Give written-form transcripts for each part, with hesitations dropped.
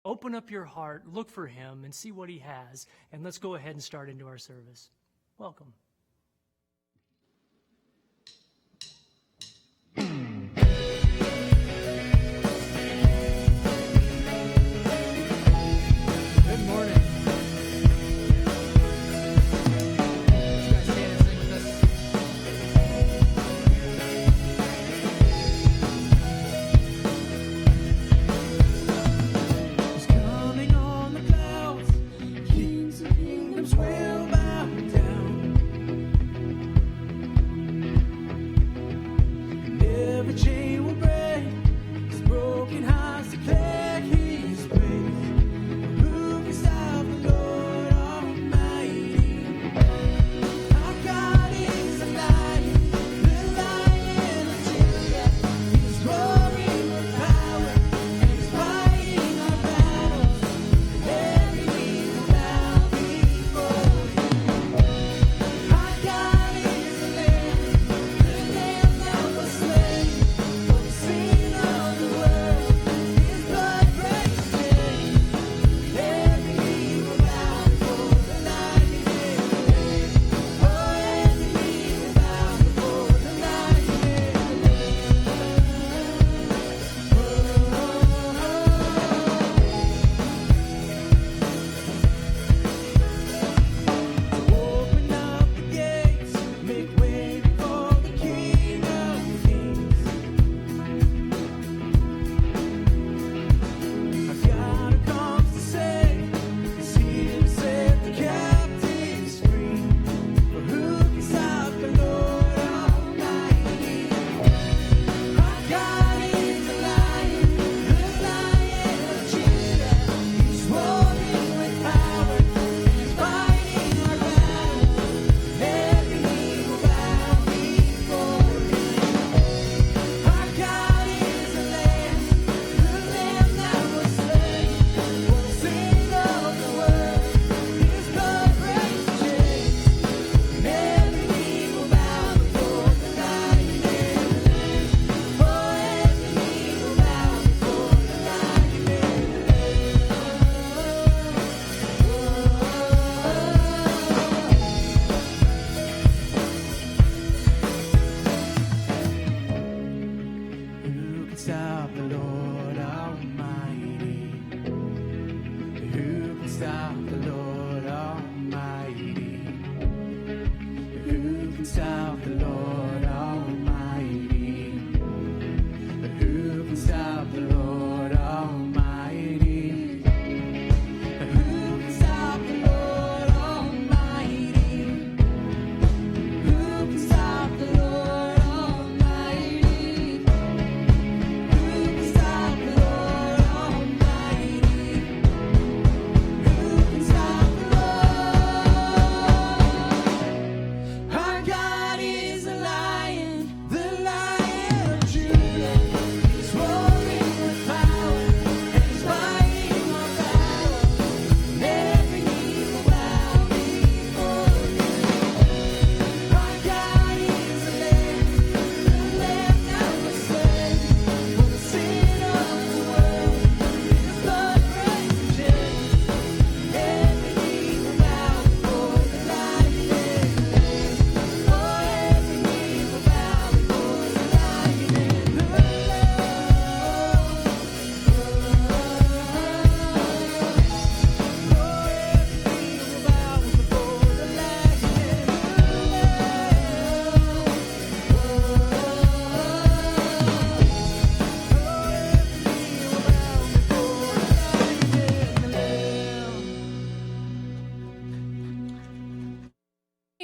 Open up your heart, look for him, and see what he has. And let's go ahead and start into our service. Welcome. Good morning.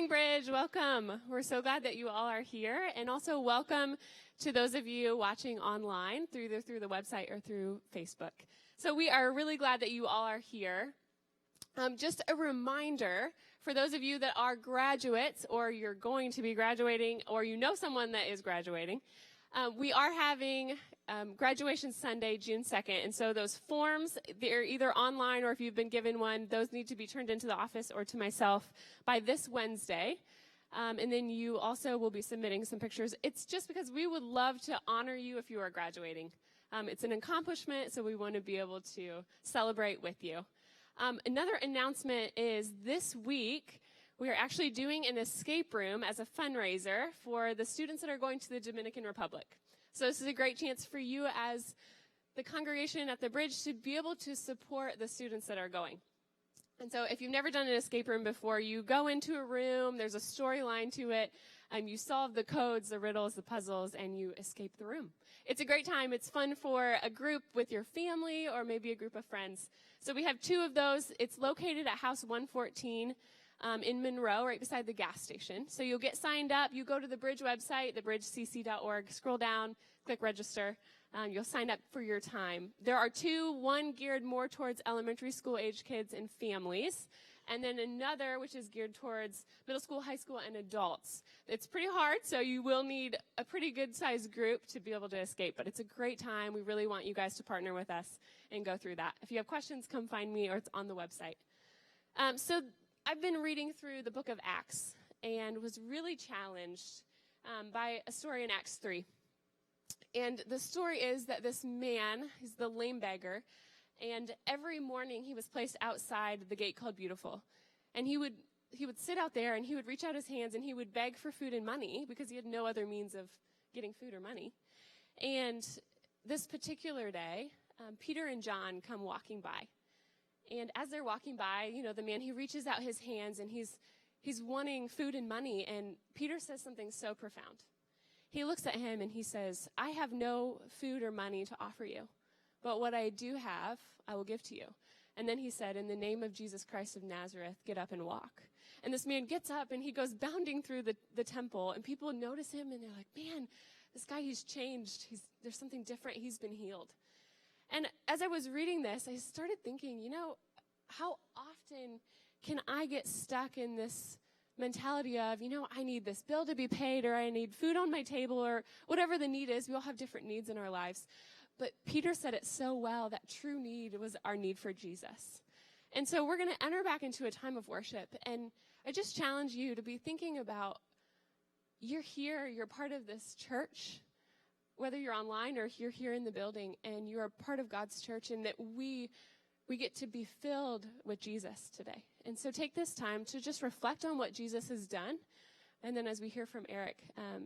Bridge, welcome. We're so glad that you all are here, and also welcome to those of you watching online through the website or through Facebook. So we are really glad that you all are here. Just a reminder for those of you that are graduates, or you're going to be graduating, or you know someone that is graduating, we are having graduation Sunday, June 2nd, and so those forms, they're either online or if you've been given one, those need to be turned into the office or to myself by this Wednesday. And then you also will be submitting some pictures. It's just because we would love to honor you if you are graduating. It's an accomplishment, so we want to be able to celebrate with you. Another announcement is this week, we are actually doing an escape room as a fundraiser for the students that are going to the Dominican Republic. So this is a great chance for you as the congregation at the Bridge to be able to support the students that are going. And so if you've never done an escape room before, you go into a room, there's a storyline to it, you solve the codes, the riddles, the puzzles, and you escape the room. It's a great time. It's fun for a group with your family or maybe a group of friends. So we have 2 of those. It's located at House 114 in Monroe, right beside the gas station. So you'll get signed up. You go to the Bridge website, thebridgecc.org, scroll down, click register. You'll sign up for your time. There are 2, one geared more towards elementary school age kids and families, and then another which is geared towards middle school, high school, and adults. It's pretty hard, so you will need a pretty good-sized group to be able to escape, but it's a great time. We really want you guys to partner with us and go through that. If you have questions, come find me, or it's on the website. So I've been reading through the book of Acts and was really challenged by a story in Acts 3. And the story is that this man, he's the lame beggar, and every morning he was placed outside the gate called Beautiful. And he would sit out there and he would reach out his hands and he would beg for food and money because he had no other means of getting food or money. And this particular day, Peter and John come walking by. And as they're walking by, the man, he reaches out his hands and he's wanting food and money. And Peter says something so profound. He looks at him and he says, I have no food or money to offer you, but what I do have, I will give to you. And then he said, in the name of Jesus Christ of Nazareth, get up and walk. And this man gets up and he goes bounding through the temple, and people notice him and they're like, man, this guy, he's changed. There's something different. He's been healed. And as I was reading this, I started thinking, how often can I get stuck in this mentality of, I need this bill to be paid, or I need food on my table, or whatever the need is. We all have different needs in our lives. But Peter said it so well, that true need was our need for Jesus. And so we're going to enter back into a time of worship. And I just challenge you to be thinking about, you're here, you're part of this church, whether you're online or you're here in the building, and you're a part of God's church, and that we get to be filled with Jesus today. And so take this time to just reflect on what Jesus has done. And then as we hear from Eric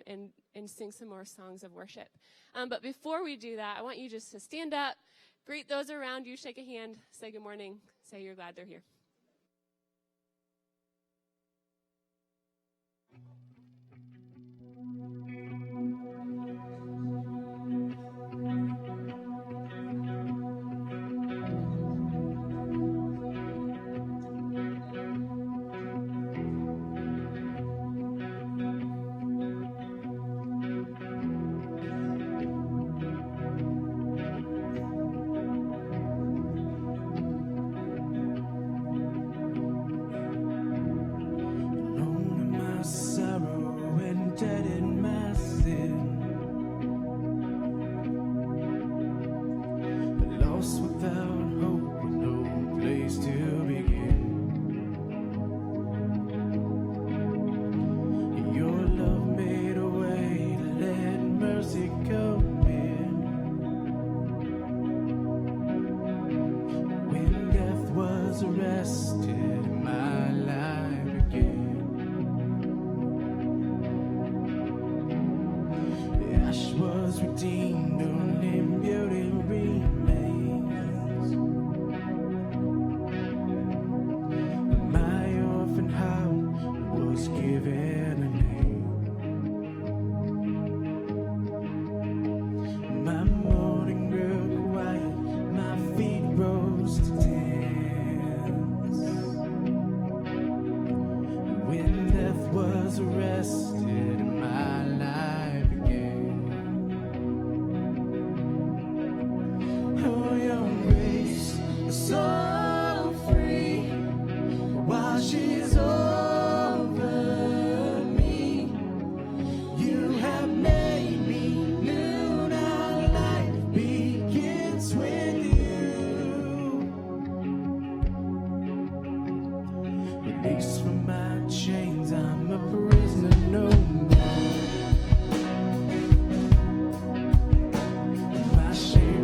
and sing some more songs of worship. But before we do that, I want you just to stand up, greet those around you, shake a hand, say good morning, say you're glad they're here. My shame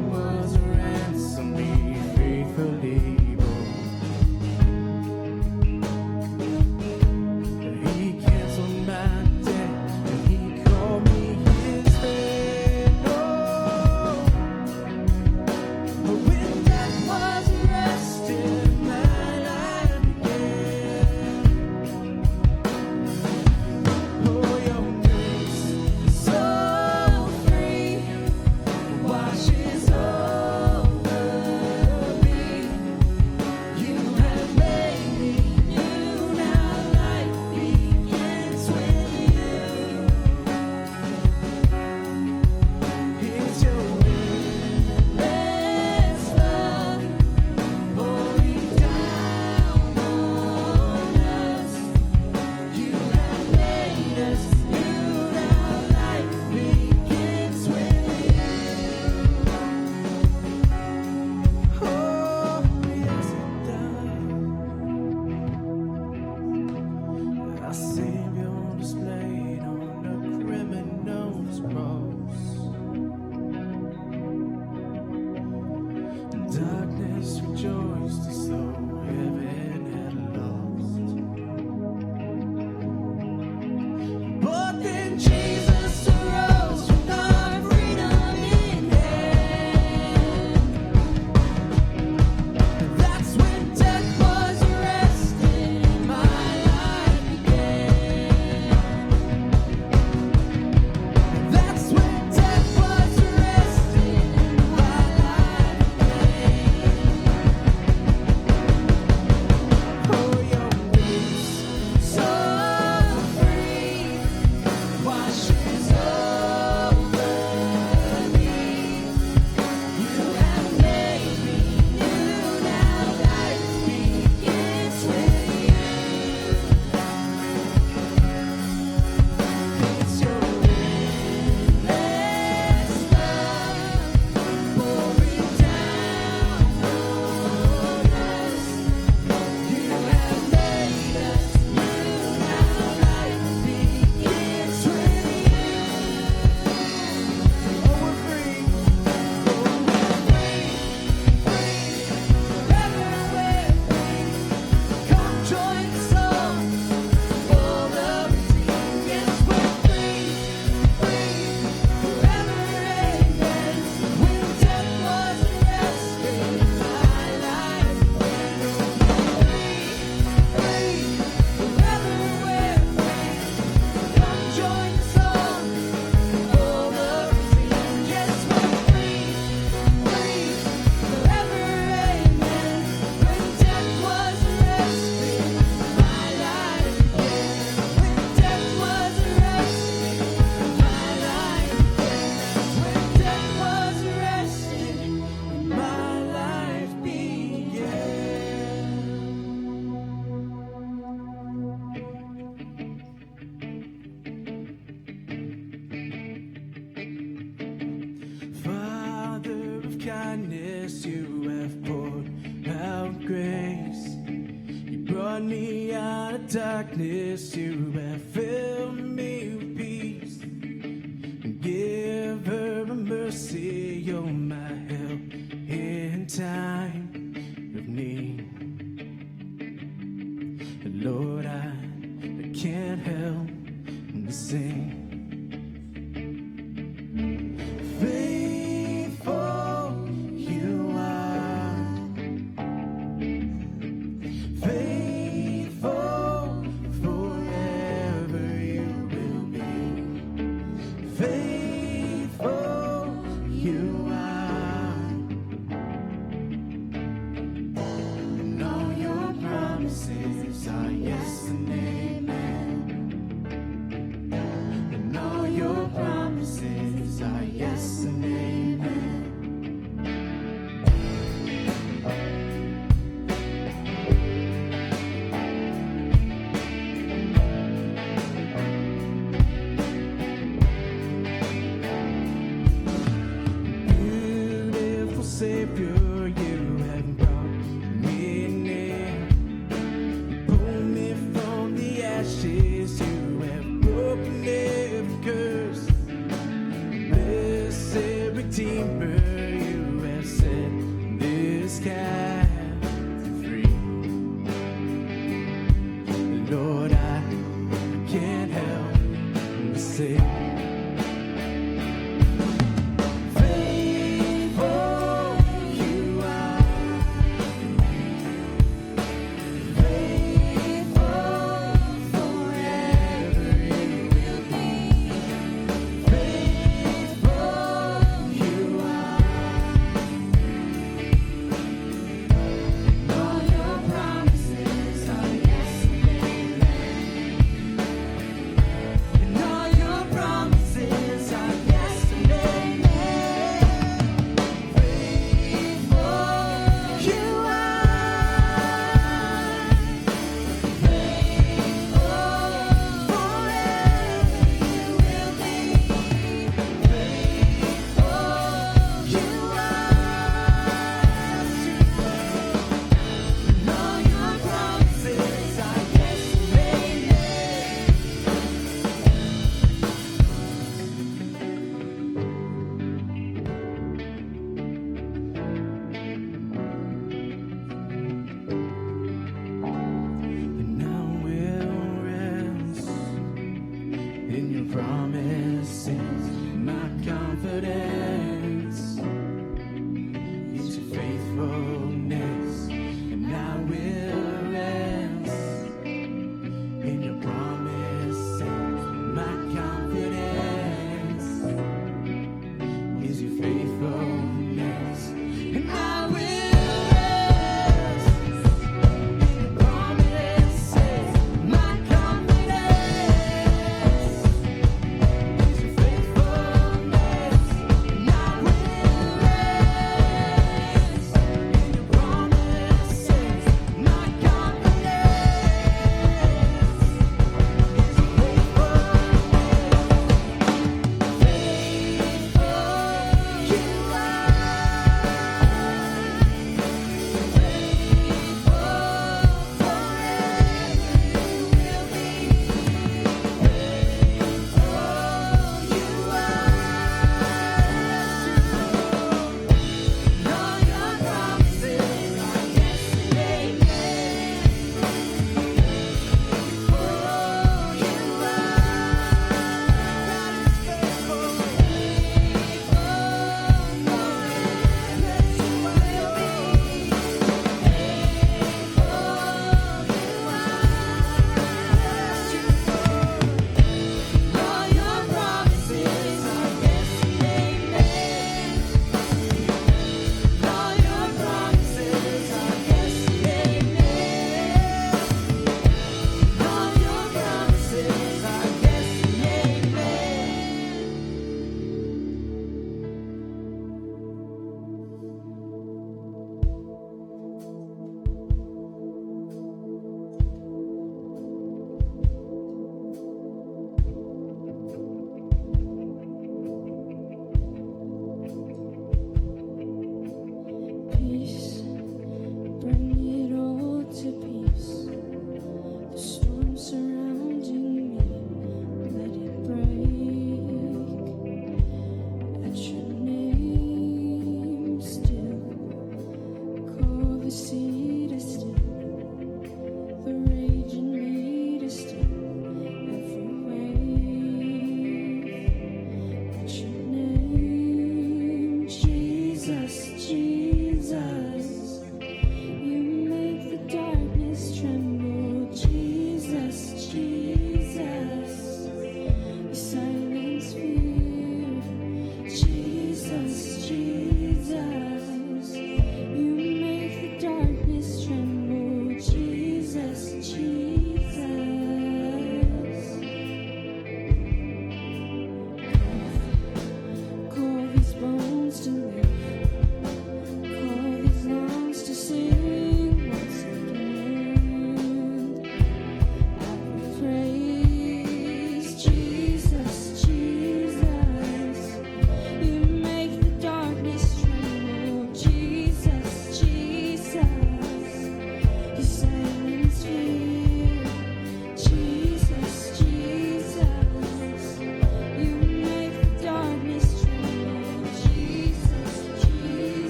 my darkness, you have filled me with peace. Give her a mercy, you're my help in time of need. Lord, I can't help but sing. Faithful you are, faithful forever you will be. Faithful you are, and all your promises are yes and amen.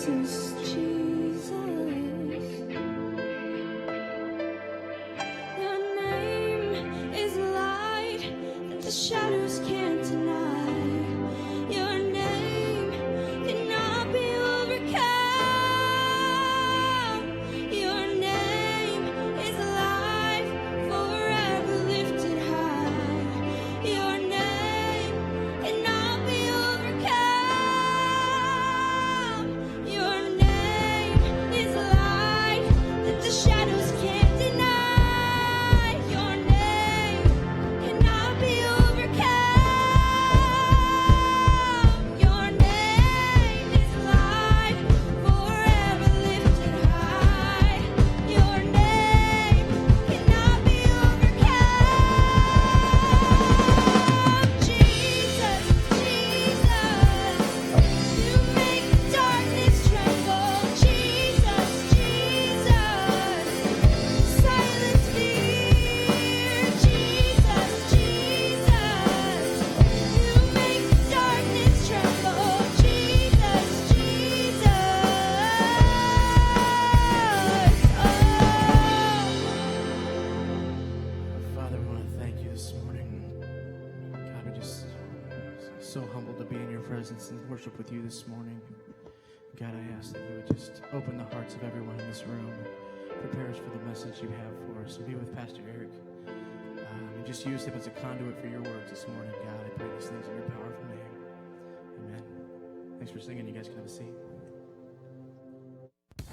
Jesus, Jesus. Your name is light that the shadows can't deny. Your name cannot be overcome. Your name is life forever lifted high. Your name cannot be overcome. Your name is light that the shadows can't deny. Your name cannot be overcome. Your name is life forever lifted high. Your name cannot be overcome. Jesus, Jesus, you make the darkness tremble. Jesus, Jesus, silence fear. Jesus, Jesus, you make the darkness tremble. Jesus, Jesus, Father, we want to thank you this morning. God, we're just so humbled to be in your presence and worship with you this morning. God, I ask that you would just open the hearts of everyone in this room, prepare us for the message you have for us, and be with Pastor Eric. And just use him as a conduit for your words this morning. God, I pray these things in your powerful name. Amen. Thanks for singing. You guys can have a seat.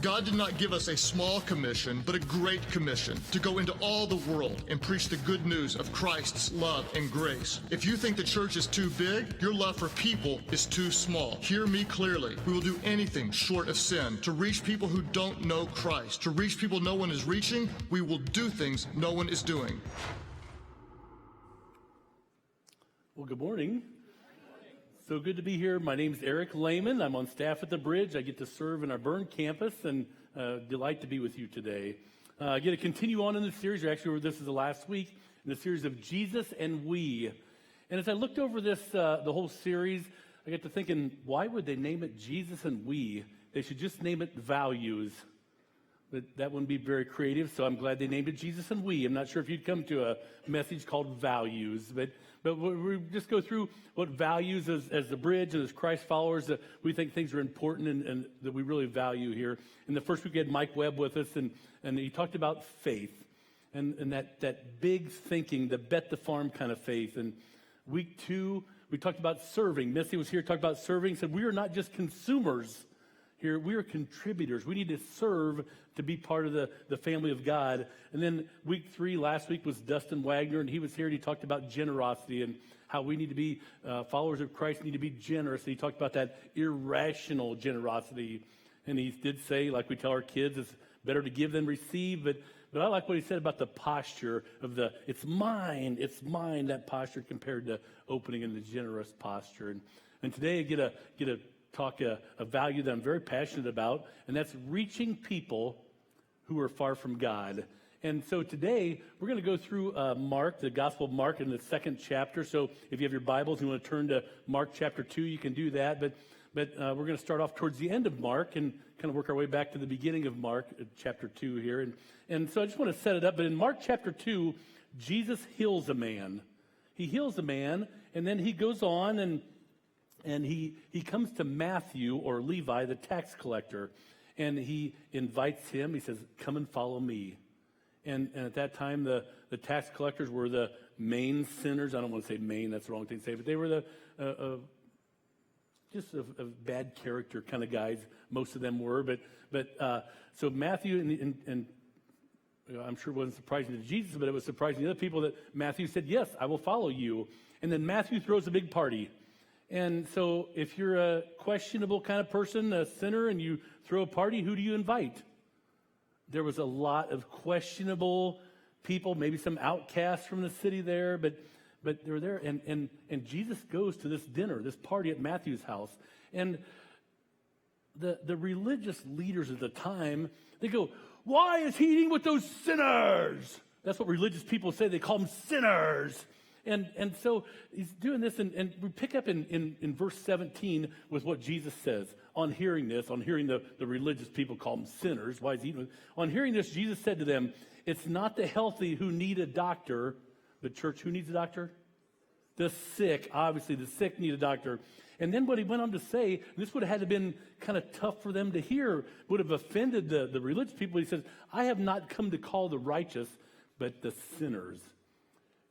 God did not give us a small commission, but a great commission to go into all the world and preach the good news of Christ's love and grace. If you think the church is too big, your love for people is too small. Hear me clearly. We will do anything short of sin to reach people who don't know Christ. To reach people no one is reaching, we will do things no one is doing. Well, good morning. So good to be here. My name's Eric Lehman. I'm on staff at the Bridge. I get to serve in our Bern campus, and delight to be with you today. I get to continue on in the series, or actually this is the last week, in the series of Jesus and We. And as I looked over this, the whole series, I got to thinking, why would they name it Jesus and We? They should just name it Values. But that wouldn't be very creative, so I'm glad they named it Jesus and We. I'm not sure if you'd come to a message called Values, but we just go through what values as the Bridge and as Christ followers that we think things are important and that we really value here. In the first week, we had Mike Webb with us, and he talked about faith and that big thinking, the bet the farm kind of faith. And week 2, we talked about serving. Missy was here, talked about serving, said we are not just consumers here, we are contributors. We need to serve to be part of the family of God. And then week 3, last week, was Dustin Wagner, and he was here and he talked about generosity and how we need to be, followers of Christ need to be generous. And he talked about that irrational generosity. And he did say, like we tell our kids, it's better to give than receive. But I like what he said about the posture of it's mine, that posture compared to opening in the generous posture. And today I get a talk a value that I'm very passionate about, and that's reaching people who are far from God. And so today we're going to go through Mark, the Gospel of Mark, in the 2nd chapter. So if you have your Bibles and you want to turn to Mark chapter 2, you can do that. But we're going to start off towards the end of Mark and kind of work our way back to the beginning of Mark, chapter 2 here. And so I just want to set it up. But in Mark chapter 2, Jesus heals a man. He heals a man, and then he goes on and he comes to Matthew, or Levi, the tax collector, and he invites him. He says, "Come and follow me." And at that time, the tax collectors were the main sinners. I don't want to say main, that's the wrong thing to say, but they were just a bad character kind of guys. Most of them were. But so Matthew, and I'm sure it wasn't surprising to Jesus, but it was surprising to other people that Matthew said, "Yes, I will follow you." And then Matthew throws a big party. And so if you're a questionable kind of person, a sinner, and you throw a party, who do you invite? There was a lot of questionable people, maybe some outcasts from the city there, but they were there. And Jesus goes to this dinner, this party at Matthew's house. And the religious leaders at the time, they go, "Why is he eating with those sinners?" That's what religious people say. They call them sinners. And so he's doing this, and we pick up in verse 17 with what Jesus says. On hearing this, on hearing the religious people call them sinners, why is he eating? On hearing this, Jesus said to them, it's not the healthy who need a doctor, but church, who needs a doctor? The sick. Obviously, the sick need a doctor. And then what he went on to say, this would have had to been kind of tough for them to hear, would have offended the religious people. He says, I have not come to call the righteous, but the sinners.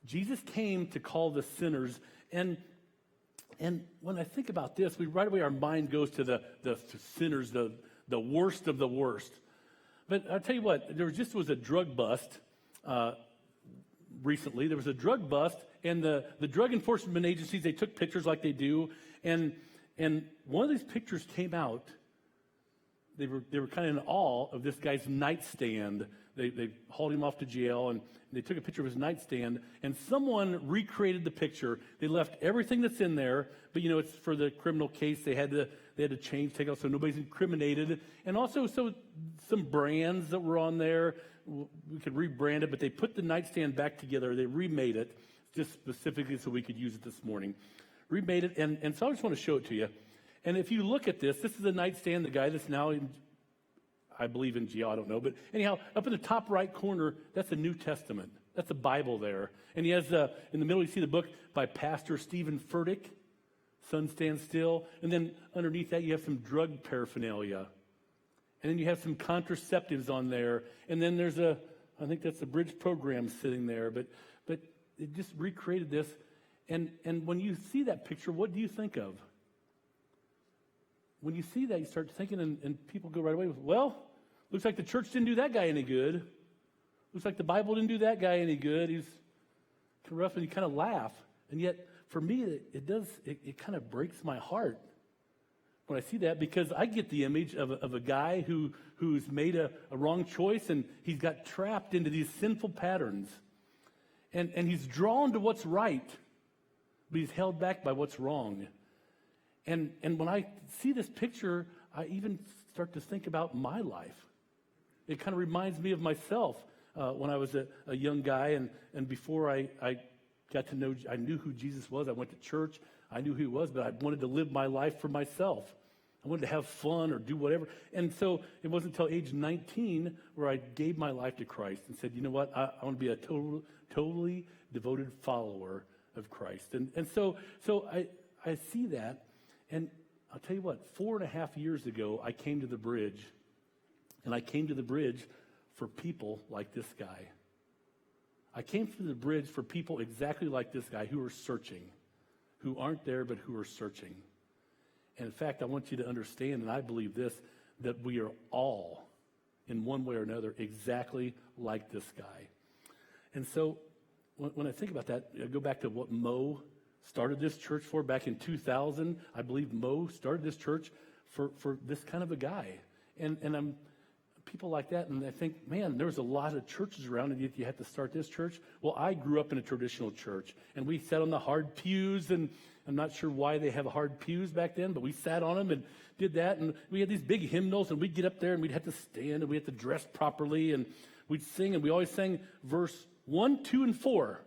Jesus came to call the sinners. And when I think about this, right away our mind goes to the sinners, the worst of the worst. But I'll tell you what, there was a drug bust recently. There was a drug bust, and the drug enforcement agencies, they took pictures like they do, and one of these pictures came out. They were kind of in awe of this guy's nightstand. They hauled him off to jail, and they took a picture of his nightstand, and someone recreated the picture. They left everything that's in there, but it's for the criminal case. They had to take out so nobody's incriminated, and also so some brands that were on there. We could rebrand it, but they put the nightstand back together. They remade it just specifically so we could use it this morning. Remade it, and so I just want to show it to you. And if you look at this is a nightstand. The guy that's now I believe in jail, I don't know. But anyhow, up in the top right corner, that's the New Testament. That's a Bible there. And he has, in the middle, you see the book by Pastor Stephen Furtick, Sun Stand Still. And then underneath that, you have some drug paraphernalia. And then you have some contraceptives on there. And then there's I think that's the Bridge program sitting there. But it just recreated this. And when you see that picture, what do you think of? When you see that, you start thinking, and people go right away with, well, looks like the church didn't do that guy any good. Looks like the Bible didn't do that guy any good. He's kind of rough, and you kind of laugh. And yet, for me, it kind of breaks my heart when I see that, because I get the image of a guy who's made a wrong choice, and he's got trapped into these sinful patterns. And he's drawn to what's right, but he's held back by what's wrong. And when I see this picture, I even start to think about my life. It kind of reminds me of myself when I was a young guy, and before I got to know, I knew who Jesus was. I went to church. I knew who he was, but I wanted to live my life for myself. I wanted to have fun or do whatever. And so it wasn't until age 19 where I gave my life to Christ and said, you know what, I want to be a totally devoted follower of Christ. And so I see that. And I'll tell you what, 4.5 years ago, I came to the Bridge. And I came to the Bridge for people like this guy. I came to the Bridge for people exactly like this guy who are searching, who aren't there but who are searching. And in fact, I want you to understand, and I believe this, that we are all, in one way or another, exactly like this guy. And so when I think about that, I go back to what Mo started this church for back in 2000. I believe Mo started this church for this kind of a guy. And I'm people like that, and I think, man, there's a lot of churches around, and yet you have to start this church. Well, I grew up in a traditional church, and we sat on the hard pews, and I'm not sure why they have hard pews back then, but we sat on them and did that, and we had these big hymnals, and we'd get up there, and we'd have to stand, and we had to dress properly, and we'd sing, and we always sang verse 1, 2, and 4.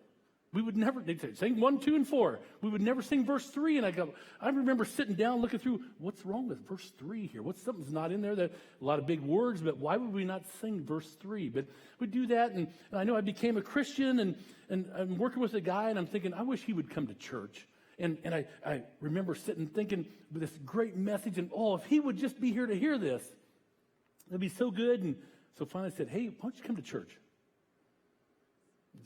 We would never, they'd say, sing 1, 2, and 4. We would never sing verse 3. And I remember sitting down looking through, what's wrong with verse 3 here? Something's not in there? That a lot of big words, but why would we not sing verse 3? But we do that, and I know I became a Christian, and I'm working with a guy, and I'm thinking, I wish he would come to church. And I remember sitting thinking, this great message, and if he would just be here to hear this, it'd be so good. And so finally I said, hey, why don't you come to church?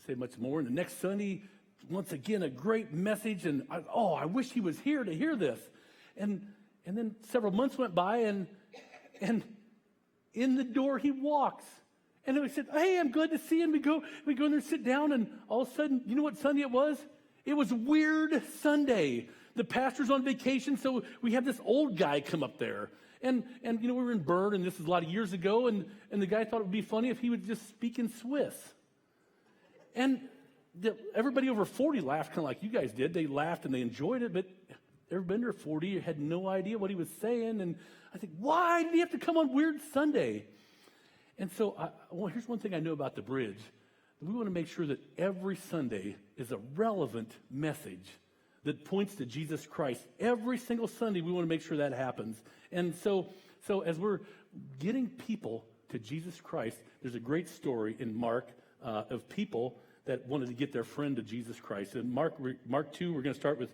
Say much more. And the next Sunday, once again, a great message. And I wish he was here to hear this. And then several months went by, and in the door he walks. And then we said, hey, I'm glad to see you. And we go in there and sit down. And all of a sudden, you know what Sunday it was? It was Weird Sunday. The pastor's on vacation, so we have this old guy come up there. And we were in Bern, and this is a lot of years ago. And the guy thought it would be funny if he would just speak in Swiss. And everybody over 40 laughed, kind of like you guys did. They laughed and they enjoyed it, but everybody under 40 had no idea what he was saying. And I think, why did he have to come on Weird Sunday? And so, here's one thing I know about the Bridge. We want to make sure that every Sunday is a relevant message that points to Jesus Christ. Every single Sunday, we want to make sure that happens. And so as we're getting people to Jesus Christ, there's a great story in Mark of people that wanted to get their friend to Jesus Christ. In Mark 2, we're going to start with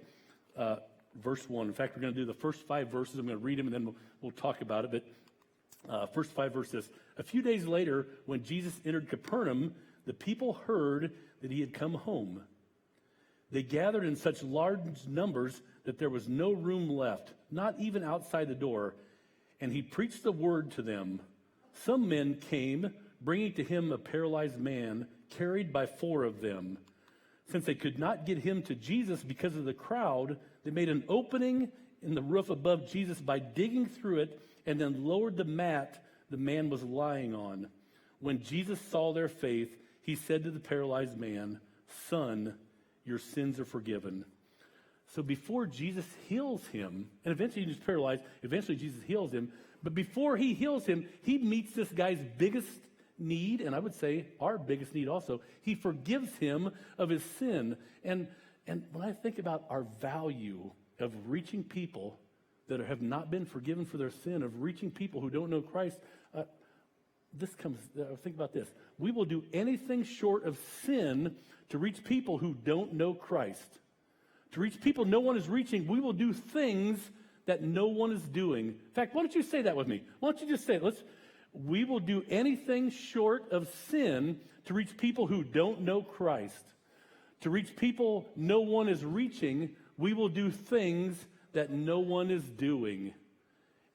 verse 1. In fact, we're going to do the first 5 verses. I'm going to read them, and then we'll talk about it. But first 5 verses. A few days later, when Jesus entered Capernaum, the people heard that he had come home. They gathered in such large numbers that there was no room left, not even outside the door. And he preached the word to them. Some men came, bringing to him a paralyzed man, carried by 4 of them. Since they could not get him to Jesus because of the crowd, they made an opening in the roof above Jesus by digging through it and then lowered the mat the man was lying on. When Jesus saw their faith, he said to the paralyzed man, "Son, your sins are forgiven." So before Jesus heals him, and eventually he's paralyzed, eventually Jesus heals him, but before he heals him, he meets this guy's biggest need, and I would say our biggest need also. He forgives him of his sin. And when I think about our value of reaching people that have not been forgiven for their sin, of reaching people who don't know Christ, think about this. We will do anything short of sin to reach people who don't know Christ. To reach people no one is reaching, we will do things that no one is doing. In fact, why don't you say that with me? Why don't you just say it? We will do anything short of sin to reach people who don't know Christ. To reach people no one is reaching, we will do things that no one is doing.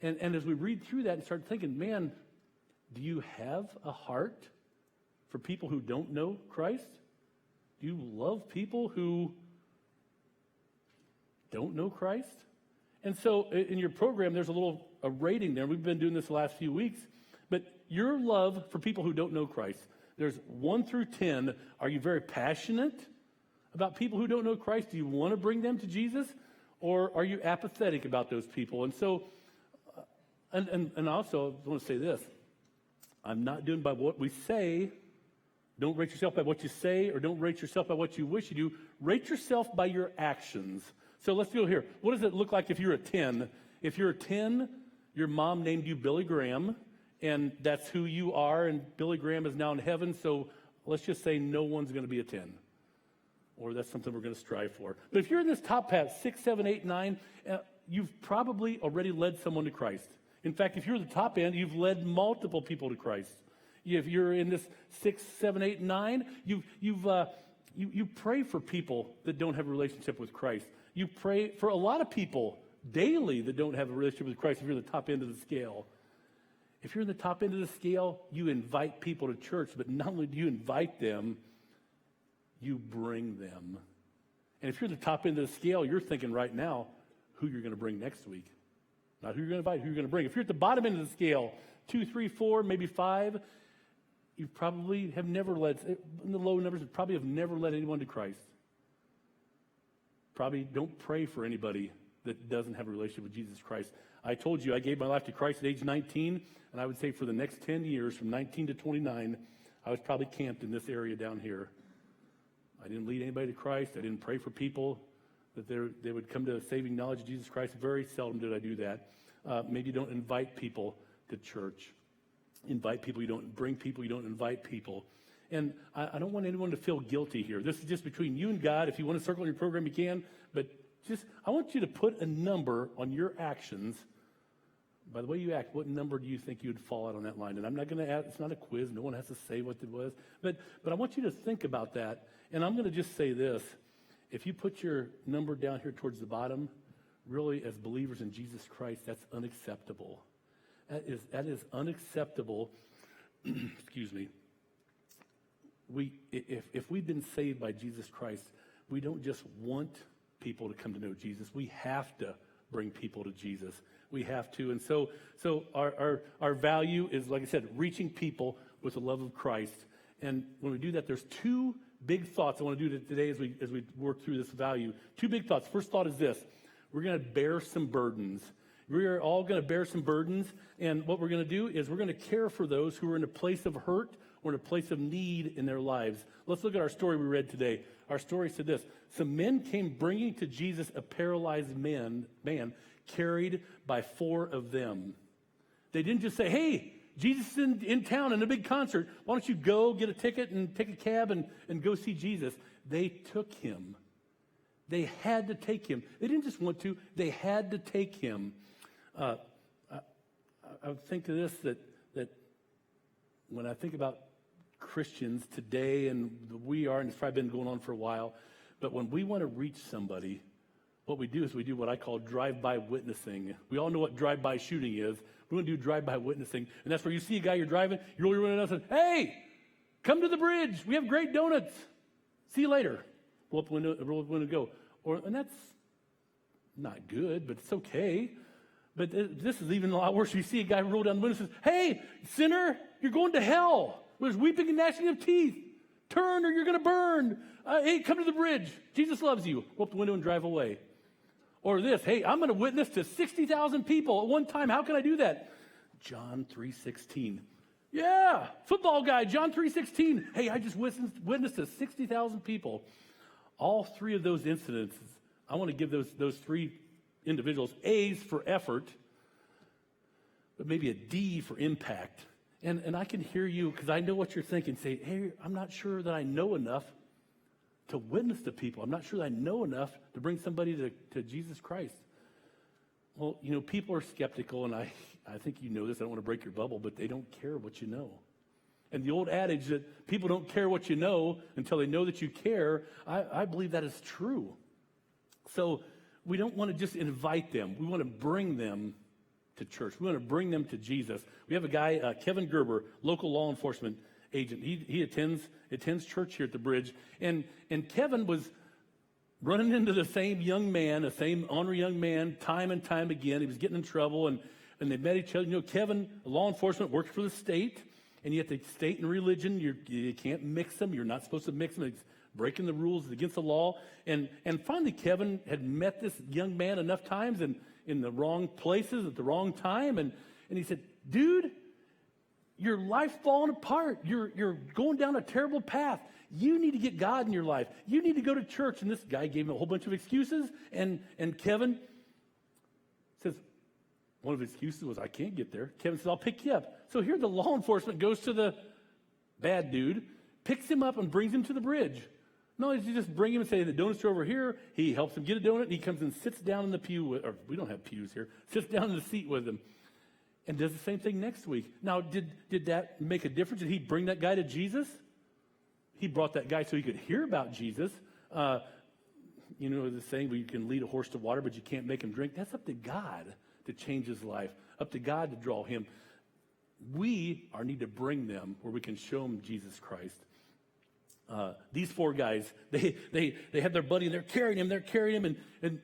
And as we read through that and start thinking, man, do you have a heart for people who don't know Christ? Do you love people who don't know Christ? And so in your program, there's a rating there. We've been doing this the last few weeks. But your love for people who don't know Christ, there's 1 through 10. Are you very passionate about people who don't know Christ? Do you want to bring them to Jesus? Or are you apathetic about those people? And so, and also, I want to say this. I'm not doing by what we say. Don't rate yourself by what you say, or don't rate yourself by what you wish you do. Rate yourself by your actions. So let's go here. What does it look like if you're a 10? If you're a 10, your mom named you Billy Graham, and that's who you are, and Billy Graham is now in heaven, so let's just say no one's going to be a 10. Or that's something we're going to strive for. But if you're in this top path, 6, 7, 8, 9, you've probably already led someone to Christ. In fact, if you're at the top end, you've led multiple people to Christ. If you're in this 6, 7, 8, 9, you pray for people that don't have a relationship with Christ. You pray for a lot of people daily that don't have a relationship with Christ if you're at the top end of the scale. If you're in the top end of the scale, you invite people to church, but not only do you invite them, you bring them. And if you're at the top end of the scale, you're thinking right now who you're going to bring next week. Not who you're going to invite, who you're going to bring. If you're at the bottom end of the scale, 2, 3, 4, maybe 5, you probably have never led, in the low numbers, probably have never led anyone to Christ. Probably don't pray for anybody that doesn't have a relationship with Jesus Christ. I told you I gave my life to Christ at age 19, and I would say for the next 10 years, from 19 to 29, I was probably camped in this area down here. I didn't lead anybody to Christ. I didn't pray for people that they would come to a saving knowledge of Jesus Christ. Very seldom did I do that. Maybe you don't invite people to church. Invite people, you don't bring people, you don't invite people. And I don't want anyone to feel guilty here. This is just between you and God. If you want to circle in your program, you can. But I want you to put a number on your actions. By the way you act, what number do you think you would fall out on that line? And I'm not going to add, it's not a quiz. No one has to say what it was. But I want you to think about that. And I'm going to just say this. If you put your number down here towards the bottom, really as believers in Jesus Christ, that's unacceptable. That is unacceptable. Excuse me. If we've been saved by Jesus Christ, we don't just want people to come to know Jesus. We have to bring people to Jesus. We have to. And so our value is, like I said, reaching people with the love of Christ. And when we do that, there's 2 big thoughts I want to do today as we work through this value. 2 big thoughts. First thought is this. We're going to bear some burdens. We are all going to bear some burdens. And what we're going to do is we're going to care for those who are in a place of hurt or in a place of need in their lives. Let's look at our story we read today. our story said this. Some men came bringing to Jesus a paralyzed man carried by 4 of them. They didn't just say, hey, Jesus is in town in a big concert. Why don't you go get a ticket and take a cab and go see Jesus? They took him. They had to take him. They didn't just want to. They had to take him. I think to this that when I think about Christians today, and we are, and it's probably been going on for a while, but when we want to reach somebody, what we do is we do what I call drive-by witnessing. We all know what drive-by shooting is. We want to do drive-by witnessing, and that's where you see a guy you're driving, you're really running out and say, hey, come to the bridge. We have great donuts. See you later. Roll up the window, go. And that's not good, but it's okay. But this is even a lot worse. You see a guy roll down the window and says, hey, sinner, you're going to hell. There's weeping and gnashing of teeth. Turn or you're going to burn. Hey, come to the bridge. Jesus loves you. Roll up the window and drive away. Or this, hey, I'm going to witness to 60,000 people at one time. How can I do that? John 3:16. Yeah, football guy, John 3:16. Hey, I just witnessed to 60,000 people. All 3 of those incidents, I want to give those 3 individuals A's for effort, but maybe a D for impact. And I can hear you, because I know what you're thinking, say, hey, I'm not sure that I know enough to witness to people. I'm not sure that I know enough to bring somebody to Jesus Christ. Well, people are skeptical, and I think you know this. I don't want to break your bubble, but they don't care what you know. And the old adage that people don't care what you know until they know that you care, I believe that is true. So we don't want to just invite them. We want to bring them to church. We want to bring them to Jesus. We have a guy, Kevin Gerber, local law enforcement agent. He attends church here at the Bridge. And Kevin was running into the same young man, the same ornery young man, time and time again. He was getting in trouble, and they met each other. Kevin, law enforcement, works for the state, and yet the state and religion, you can't mix them. You're not supposed to mix them. It's breaking the rules, it's against the law. And finally, Kevin had met this young man enough times and in the wrong places at the wrong time, and he said, dude, your life's falling apart. You're going down a terrible path. You need to get God in your life. You need to go to church. And this guy gave him a whole bunch of excuses, and Kevin says, one of his excuses was, I can't get there. Kevin says, I'll pick you up. So here the law enforcement goes to the bad dude, picks him up and brings him to the bridge. No, you just bring him and say, the donuts are over here. He helps him get a donut, and he comes and sits down in the pew, or we don't have pews here, sits down in the seat with him and does the same thing next week. Now, did that make a difference? Did he bring that guy to Jesus? He brought that guy so he could hear about Jesus. The saying where you can lead a horse to water, but you can't make him drink. That's up to God to change his life, up to God to draw him. We need to bring them where we can show them Jesus Christ. These 4 guys, they had their buddy, and they're carrying him, and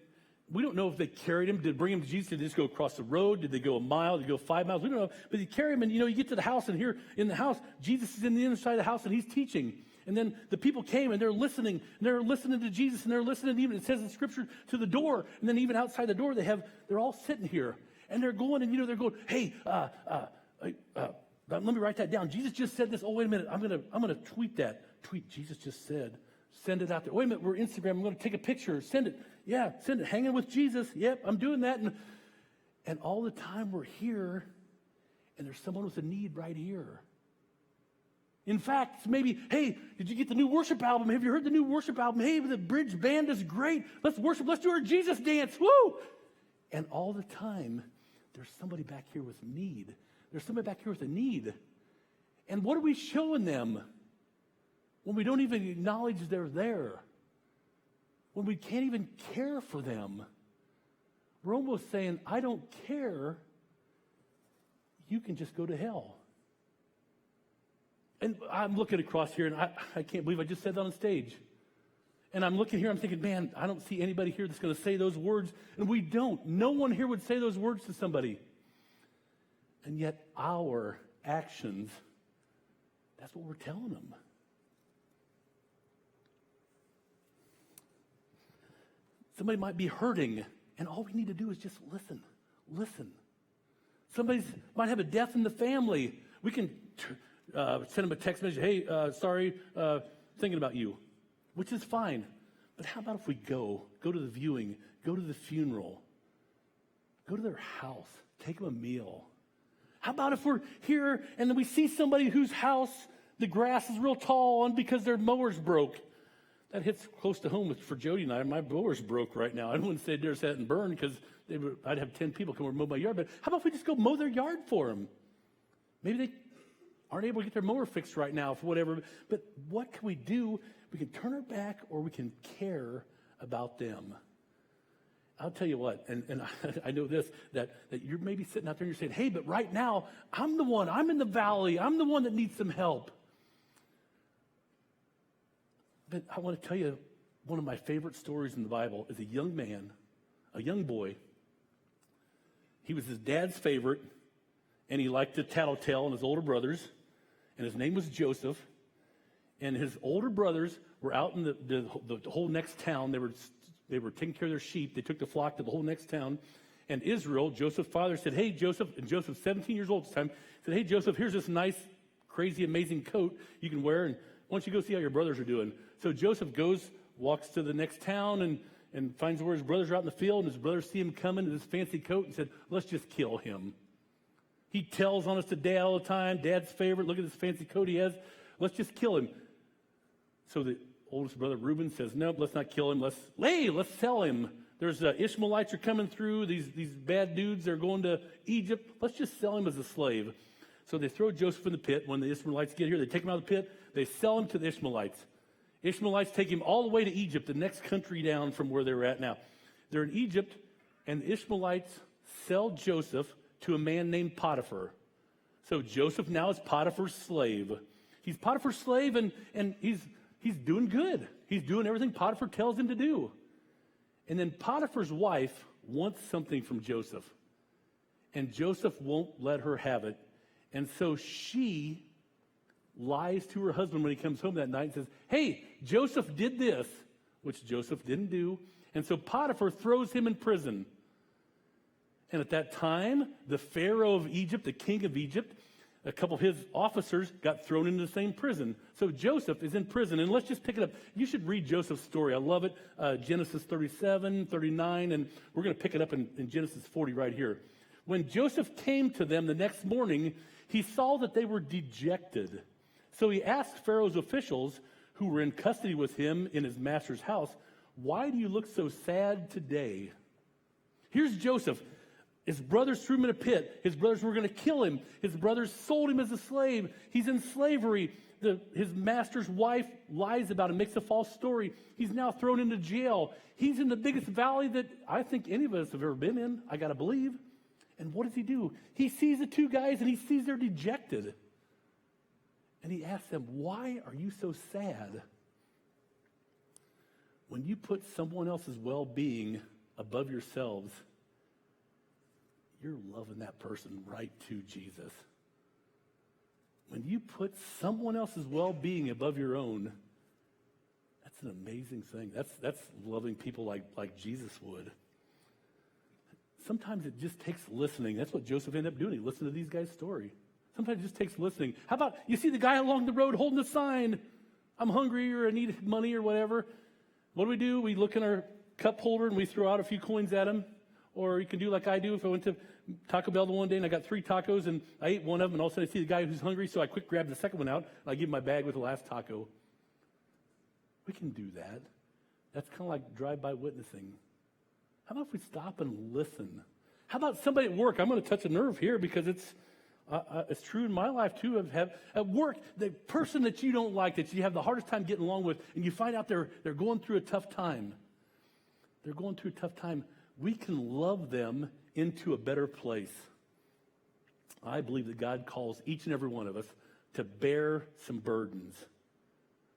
we don't know if they carried him. Did they bring him to Jesus? Did they just go across the road? Did they go a mile? Did they go 5 miles? We don't know. But they carry him, and you get to the house, and here in the house, Jesus is in the inside of the house, and he's teaching. And then the people came, and they're listening to Jesus, and they're listening even, it says in Scripture, to the door. And then even outside the door, they're all sitting here, and they're going, and they're going, hey, let me write that down. Jesus just said this. Oh, wait a minute. I'm gonna tweet that. Tweet, Jesus just said. Send it out there. Wait a minute, we're Instagram. I'm going to take a picture. Send it. Yeah, send it. Hanging with Jesus. Yep, I'm doing that. And all the time we're here, and there's someone with a need right here. In fact, maybe, hey, did you get the new worship album? Have you heard the new worship album? Hey, the Bridge band is great. Let's worship. Let's do our Jesus dance. Woo! And all the time, there's somebody back here with need. There's somebody back here with a need. And what are we showing them? When we don't even acknowledge they're there, when we can't even care for them, we're almost saying, I don't care, you can just go to hell. And I'm looking across here, and I can't believe I just said that on stage. And I'm looking here, I'm thinking, man, I don't see anybody here that's going to say those words, and we don't. No one here would say those words to somebody. And yet our actions, that's what we're telling them. Somebody might be hurting, and all we need to do is just listen. Listen. Somebody might have a death in the family. We can send them a text message, hey, sorry, thinking about you. which is fine. But how about if we go to the viewing, go to the funeral, go to their house, take them a meal? How about if we're here and then we see somebody whose house the grass is real tall on because their mower's broke? That hits close to home for Jody and I. My mower's broke right now. I wouldn't say dare set and burn because I'd have 10 people come over and mow my yard. But how about if we just go mow their yard for them? Maybe they aren't able to get their mower fixed right now for whatever. But what can we do? We can turn our back or we can care about them. I'll tell you what, and I know this, that you're maybe sitting out there and you're saying, hey, but right now, I'm the one. I'm in the valley. I'm the one that needs some help. But I want to tell you, one of my favorite stories in the Bible is a young man, a young boy. He was his dad's favorite, and he liked to tattletale on his older brothers, and his name was Joseph. And his older brothers were out in the whole next town. They were taking care of their sheep. They took the flock to the whole next town. And Israel, Joseph's father, said, hey, Joseph, and Joseph's 17 years old at this time, said, hey, Joseph, here's this nice, crazy, amazing coat you can wear, and why don't you go see how your brothers are doing? So Joseph walks to the next town and finds where his brothers are out in the field, and his brothers see him coming in this fancy coat and said, let's just kill him. He tells on us to Dad all the time, Dad's favorite, look at this fancy coat he has, let's just kill him. So the oldest brother, Reuben, says, nope, let's not kill him. Let's sell him. There's Ishmaelites are coming through. These bad dudes are going to Egypt. Let's just sell him as a slave. So they throw Joseph in the pit. When the Ishmaelites get here, they take him out of the pit. They sell him to the Ishmaelites. Ishmaelites take him all the way to Egypt, the next country down from where they're at now. They're in Egypt, and the Ishmaelites sell Joseph to a man named Potiphar. So Joseph now is Potiphar's slave. He's Potiphar's slave, and he's doing good. He's doing everything Potiphar tells him to do. And then Potiphar's wife wants something from Joseph. And Joseph won't let her have it. And so she lies to her husband when he comes home that night and says, hey, Joseph did this, which Joseph didn't do. And so Potiphar throws him in prison. And at that time, the Pharaoh of Egypt, the king of Egypt, a couple of his officers got thrown into the same prison. So Joseph is in prison. And let's just pick it up. You should read Joseph's story. I love it. Genesis 37, 39, and we're going to pick it up in Genesis 40 right here. When Joseph came to them the next morning, he saw that they were dejected. So he asked Pharaoh's officials who were in custody with him in his master's house, why do you look so sad today? Here's Joseph. His brothers threw him in a pit. His brothers were going to kill him. His brothers sold him as a slave. He's in slavery. His master's wife lies about him, makes a false story. He's now thrown into jail. He's in the biggest valley that I think any of us have ever been in, I got to believe. And what does he do? He sees the two guys and he sees they're dejected. And he asks them, why are you so sad? When you put someone else's well-being above yourselves, you're loving that person right to Jesus. When you put someone else's well-being above your own, that's an amazing thing. That's loving people like Jesus would. Sometimes it just takes listening. That's what Joseph ended up doing. He listened to these guys' story. Sometimes it just takes listening. How about you see the guy along the road holding a sign, I'm hungry or I need money or whatever. What do? We look in our cup holder and we throw out a few coins at him. Or you can do like I do. If I went to Taco Bell the one day and I got 3 tacos and I ate one of them and all of a sudden I see the guy who's hungry, so I quick grab the second one out and I give him my bag with the last taco. We can do that. That's kind of like drive-by witnessing. How about if we stop and listen? How about somebody at work? I'm going to touch a nerve here because it's true in my life too. At work, the person that you don't like, that you have the hardest time getting along with, and you find out they're going through a tough time. They're going through a tough time. We can love them into a better place. I believe that God calls each and every one of us to bear some burdens.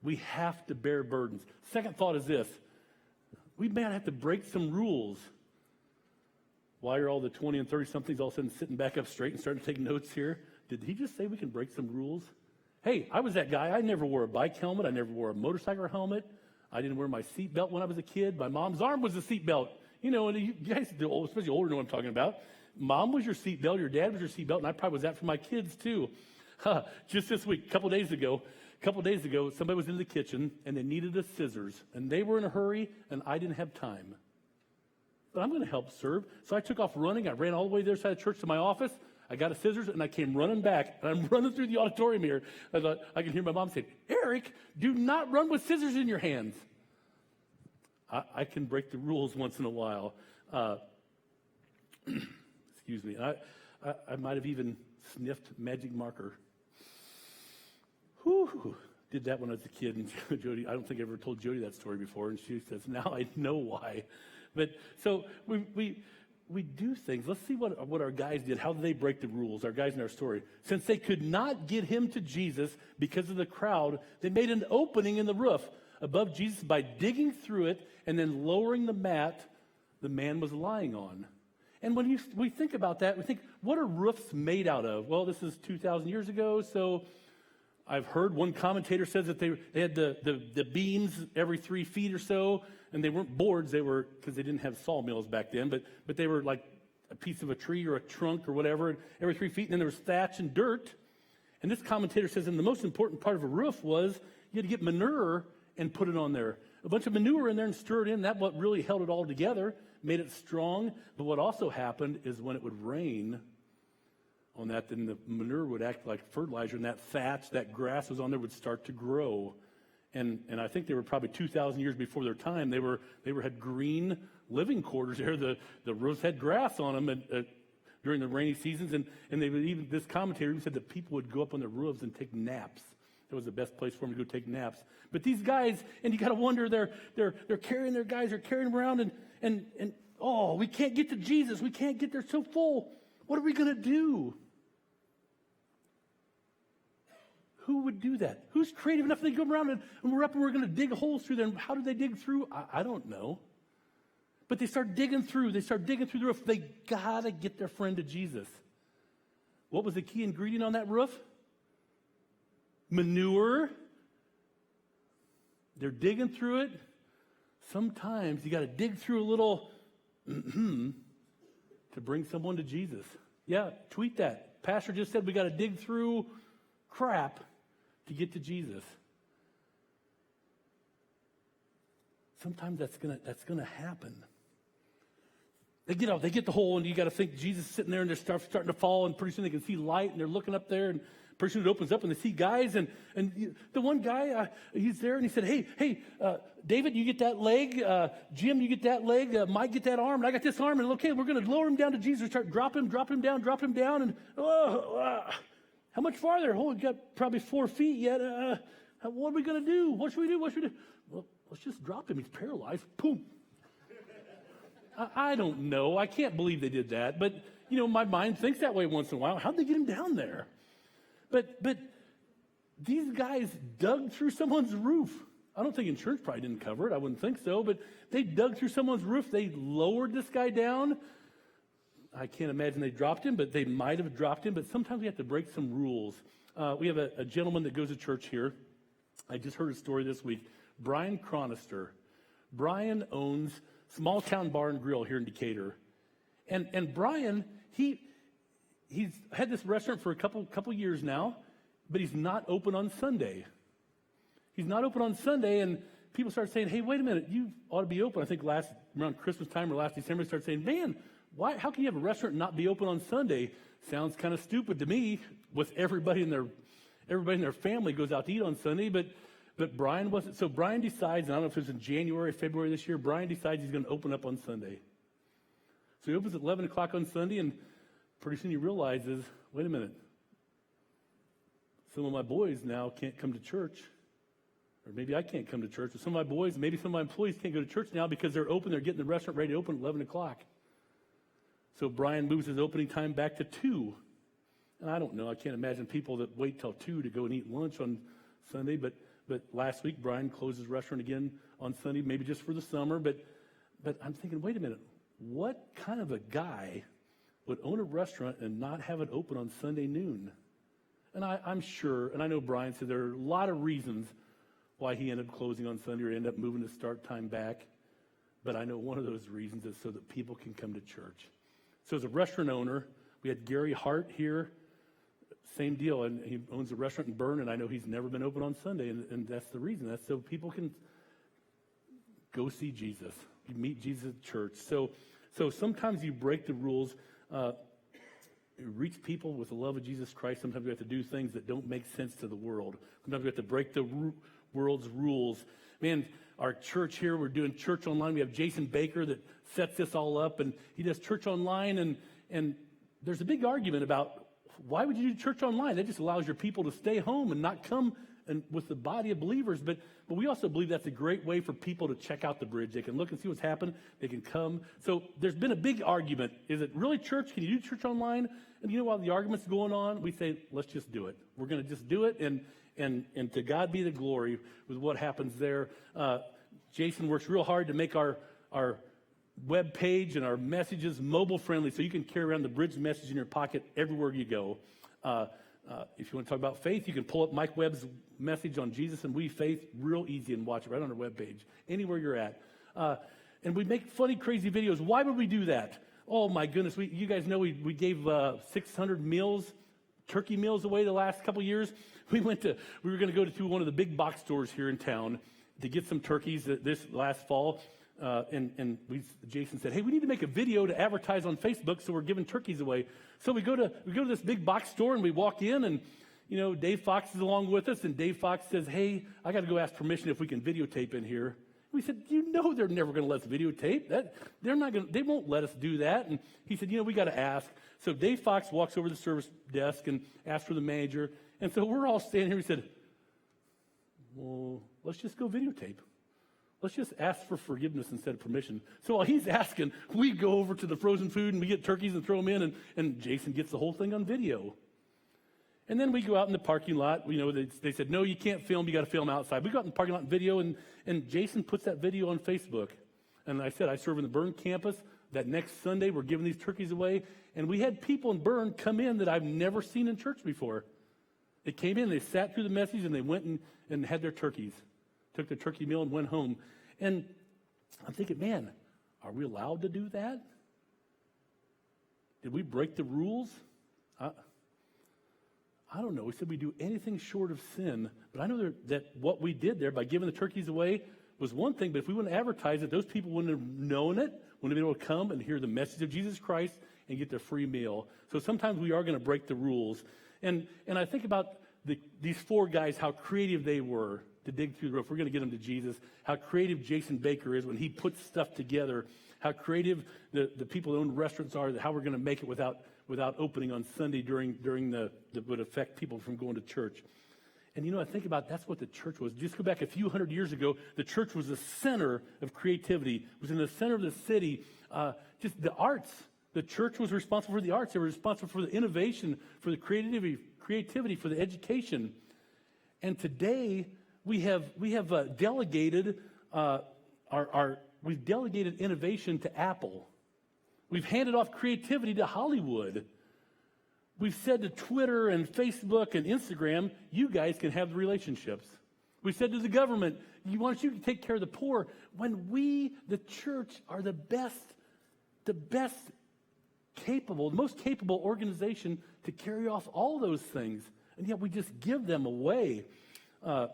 We have to bear burdens. Second thought is this. We may have to break some rules. Why are all the 20 and 30-somethings all of a sudden sitting back up straight and starting to take notes here? Did he just say we can break some rules? Hey, I was that guy. I never wore a bike helmet. I never wore a motorcycle helmet. I didn't wear my seatbelt when I was a kid. My mom's arm was a seatbelt. You know, and you guys, especially older, know what I'm talking about. Mom was your seatbelt. Your dad was your seatbelt. And I probably was that for my kids, too. Just this week, a couple days ago, A couple days ago, somebody was in the kitchen and they needed a scissors, and they were in a hurry, and I didn't have time. But I'm going to help serve. So I took off running. I ran all the way to the other side of church to my office. I got a scissors, and I came running back. And I'm running through the auditorium here. I thought I can hear my mom say, "Eric, do not run with scissors in your hands." I can break the rules once in a while. Excuse me. I might have even sniffed magic marker. Whew. Did that when I was a kid. And Jody, I don't think I ever told Jody that story before. And she says, now I know why. But so we do things. Let's see what our guys did. How did they break the rules, our guys in our story? Since they could not get him to Jesus because of the crowd, they made an opening in the roof above Jesus by digging through it and then lowering the mat the man was lying on. And when we think about that, we think, what are roofs made out of? Well, this is 2,000 years ago, so I've heard one commentator says that they had the beams every 3 feet or so, and they weren't boards, they were, because they didn't have sawmills back then, but they were like a piece of a tree or a trunk or whatever, and every 3 feet, and then there was thatch and dirt. And this commentator says, and the most important part of a roof was you had to get manure and put it on there. A bunch of manure in there and stir it in. That's what really held it all together, made it strong. But what also happened is when it would rain on that, then the manure would act like fertilizer, and that thatch, that grass was on there, would start to grow. And I think they were probably 2,000 years before their time. They had green living quarters there. The roofs had grass on them during the rainy seasons, and they would even, this commentator even said that people would go up on the roofs and take naps. That was the best place for them to go take naps. But these guys, and you got to wonder, they're carrying their guys, they're carrying them around, and oh, we can't get to Jesus. We can't get there, so full. What are we going to do? Who would do that? Who's creative enough to go around and we're up and we're going to dig holes through there? And how did they dig through? I don't know. But they start digging through. They start digging through the roof. They got to get their friend to Jesus. What was the key ingredient on that roof? Manure. They're digging through it. Sometimes you got to dig through a little to bring someone to Jesus. Yeah, tweet that. Pastor just said we got to dig through crap to get to Jesus. Sometimes that's gonna happen. They get the hole, and you got to think Jesus is sitting there, and they're starting to fall, and pretty soon they can see light, and they're looking up there, and pretty soon it opens up, and they see guys, and the one guy, he's there, and he said, hey, David, you get that leg, Jim, you get that leg, Mike, get that arm, and I got this arm, and okay, we're going to lower him down to Jesus, start drop him down, and how much farther? Oh, we've got probably 4 feet yet. What are we going to do? What should we do? Well, let's just drop him. He's paralyzed. Boom. I don't know. I can't believe they did that. But, my mind thinks that way once in a while. How'd they get him down there? But these guys dug through someone's roof. I don't think insurance probably didn't cover it. I wouldn't think so. But they dug through someone's roof. They lowered this guy down. I can't imagine they dropped him, but they might have dropped him. But sometimes we have to break some rules. We have a gentleman that goes to church here. I just heard a story this week. Brian Chronister. Brian owns Small Town Bar and Grill here in Decatur. And Brian, he's had this restaurant for a couple years now, but he's not open on Sunday. He's not open on Sunday, and people start saying, hey, wait a minute, you ought to be open. I think around Christmas time or last December, they start saying, man, how can you have a restaurant and not be open on Sunday? Sounds kind of stupid to me. With everybody in their family goes out to eat on Sunday, but Brian wasn't. So Brian decides, and I don't know if it was in January, February this year, Brian decides he's going to open up on Sunday. So he opens at 11 o'clock on Sunday, and pretty soon he realizes, wait a minute, some of my boys now can't come to church. Or maybe I can't come to church. Or some of my boys, maybe some of my employees can't go to church now because they're open. They're getting the restaurant ready to open at 11 o'clock. So Brian moves his opening time back to 2. And I don't know. I can't imagine people that wait till 2 to go and eat lunch on Sunday. But last week, Brian closed his restaurant again on Sunday, maybe just for the summer. But I'm thinking, wait a minute. What kind of a guy would own a restaurant and not have it open on Sunday noon? And I'm sure, and I know Brian said there are a lot of reasons why he ended up closing on Sunday or ended up moving his start time back. But I know one of those reasons is so that people can come to church. So as a restaurant owner, we had Gary Hart here same deal. And he owns a restaurant in Bern, and I know he's never been open on Sunday, and that's the reason. That's so people can go see Jesus. You meet Jesus at church. So sometimes you break the rules. Reach people with the love of Jesus Christ. Sometimes we have to do things that don't make sense to the world. Sometimes we have to break the world's rules. Man, our church here, we're doing church online. We have Jason Baker that sets this all up, and he does church online. And there's a big argument about why would you do church online? That just allows your people to stay home and not come and with the body of believers. But we also believe that's a great way for people to check out the bridge. They can look and see what's happened. They can come. So there's been a big argument. Is it really church? Can you do church online? And you know, while the argument's going on, we say, let's just do it. We're going to just do it, and to God be the glory with what happens there. Jason works real hard to make our web page and our messages mobile friendly, so you can carry around the Bridge message in your pocket everywhere you go. If you want to talk about faith, you can pull up Mike Webb's message on Jesus and We Faith real easy and watch it right on our webpage, anywhere you're at. And we make funny, crazy videos. Why would we do that? Oh, my goodness. You guys know we gave 600 meals, turkey meals away the last couple years. We were going to go to one of the big box stores here in town to get some turkeys this last fall. Jason said, hey, we need to make a video to advertise on Facebook, so we're giving turkeys away. So we go to this big box store, and we walk in, and, you know, Dave Fox is along with us, and Dave Fox says, hey, I got to go ask permission if we can videotape in here. We said, you know they're never going to let us videotape. They won't let us do that. And he said, you know, we got to ask. So Dave Fox walks over to the service desk and asks for the manager. And so we're all standing here. We said, well, let's just go videotape. Let's just ask for forgiveness instead of permission. So while he's asking, we go over to the frozen food and we get turkeys and throw them in, and Jason gets the whole thing on video. And then we go out in the parking lot. You know, they said, no, you can't film. You got to film outside. We go out in the parking lot and video, and Jason puts that video on Facebook. And I said, I serve in the Bern campus. That next Sunday, we're giving these turkeys away. And we had people in Bern come in that I've never seen in church before. They came in, they sat through the message, and they went and had their turkeys. Took their turkey meal and went home. And I'm thinking, man, are we allowed to do that? Did we break the rules? I don't know. We said we do anything short of sin. But I know that what we did there by giving the turkeys away was one thing. But if we wouldn't advertise it, those people wouldn't have known it, wouldn't have been able to come and hear the message of Jesus Christ and get their free meal. So sometimes we are going to break the rules. And I think about these four guys, how creative they were to dig through the roof. We're going to get them to Jesus. How creative Jason Baker is when he puts stuff together. How creative the people that own restaurants are, how we're going to make it without opening on Sunday during that would affect people from going to church. And, you know, I think about that's what the church was. Just go back a few hundred years ago, the church was the center of creativity. It was in the center of the city. Just the arts. The church was responsible for the arts. They were responsible for the innovation, for the creativity, for the education. And today we have delegated we've delegated innovation to Apple. We've handed off creativity to Hollywood. We've said to Twitter and Facebook and Instagram, you guys can have the relationships. We've said to the government, why don't you take care of the poor? When we, the church, are the most capable organization to carry off all those things. And yet we just give them away. And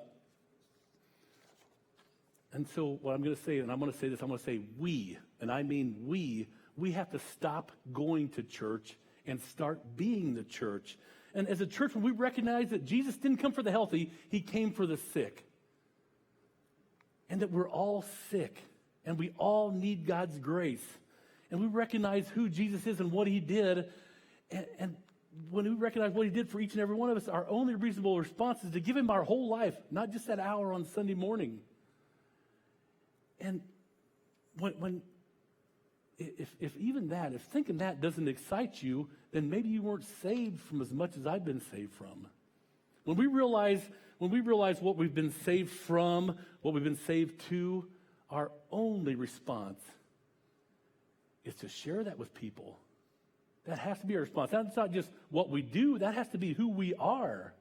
so what I'm going to say, and I'm going to say this, I'm going to say we, and I mean we have to stop going to church and start being the church. And as a church, when we recognize that Jesus didn't come for the healthy, he came for the sick. And that we're all sick, and we all need God's grace. And we recognize who Jesus is and what he did. And when we recognize what he did for each and every one of us, our only reasonable response is to give him our whole life, not just that hour on Sunday morning. And if even that, if thinking that doesn't excite you, then maybe you weren't saved from as much as I've been saved from. When we realize what we've been saved from, what we've been saved to, our only response is to share that with people. That has to be our response. That's not just what we do, that has to be who we are.